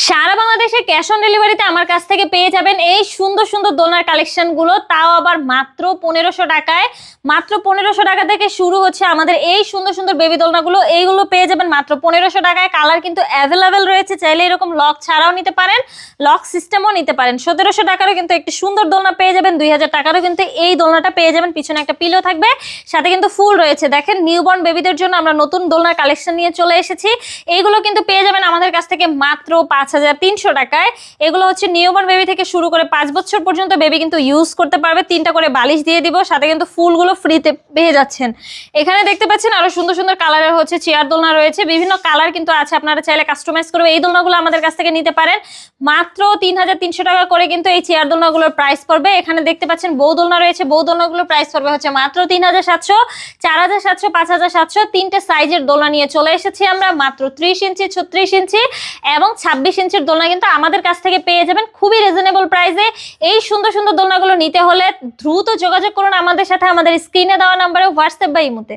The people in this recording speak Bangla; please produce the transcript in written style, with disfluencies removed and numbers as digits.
সারা বাংলাদেশে ক্যাশ অন ডেলিভারিতে আমার কাছ থেকে পেয়ে যাবেন এই সুন্দর সুন্দর দোলনার কালেকশন গুলো, তাও আবার মাত্র 1500 টাকায়। মাত্র 1500 টাকা থেকে শুরু হচ্ছে আমাদের এই সুন্দর সুন্দর বেবি দোলনাগুলো। এইগুলো পেয়ে যাবেন মাত্র 1500 টাকায়। কালার কিন্তু অ্যাভেলেবেল রয়েছে, চাইলে এরকম লক ছাড়াও নিতে পারেন, লক সিস্টেমও নিতে পারেন। 1700 টাকারও কিন্তু একটি সুন্দর দোলনা পেয়ে যাবেন, 2000 টাকারও কিন্তু এই দোলনাটা পেয়ে যাবেন। পিছনে একটা পিলো থাকবে, সাথে কিন্তু ফুল রয়েছে। দেখেন, নিউবর্ন বেবিদের জন্য আমরা নতুন দোলনার কালেকশন নিয়ে চলে এসেছি। এইগুলো কিন্তু পেয়ে যাবেন আমাদের কাছ থেকে মাত্র 5300 টাকায়। এগুলো হচ্ছে নিউবর্ন বেবি থেকে শুরু করে 5 বছর পর্যন্ত বেবি কিন্তু ইউজ করতে পারবে। 3টা করে বালিশ দিয়ে দিব, সাথে কিন্তু ফুলগুলো ফ্রিতে পেয়ে যাচ্ছেন। এখানে দেখতে পাচ্ছেন আরো সুন্দর সুন্দর কালারের হচ্ছে চেয়ার দোলনা রয়েছে, বিভিন্ন কালার কিন্তু আছে, আপনারা চাইলে কাস্টমাইজ করবে এই দোলনাগুলো আমাদের কাছ থেকে নিতে পারেন। মাত্র 3300 টাকা করে কিন্তু এই চেয়ার দোলনাগুলোর প্রাইস পড়বে। এখানে দেখতে পাচ্ছেন বউ দোলনা রয়েছে, বউ দোলনাগুলোর প্রাইস পড়বে হচ্ছে মাত্র 3700, 4700, 5700। 3টে সাইজের দোলনা নিয়ে চলে এসেছি আমরা। মাত্র 30 ইঞ্চি, 36 ইঞ্চি এবং 26 ইঞ্চির দোলনা কিন্তু আমাদের কাছ থেকে পেয়ে যাবেন খুবই রিজনেবল প্রাইসে। এই সুন্দর সুন্দর দোলনাগুলো নিতে হলে দ্রুত যোগাযোগ করুন আমাদের সাথে, আমাদের স্ক্রিনে দেওয়া নাম্বারে, হোয়াটসঅ্যাপ বা ইমোতে।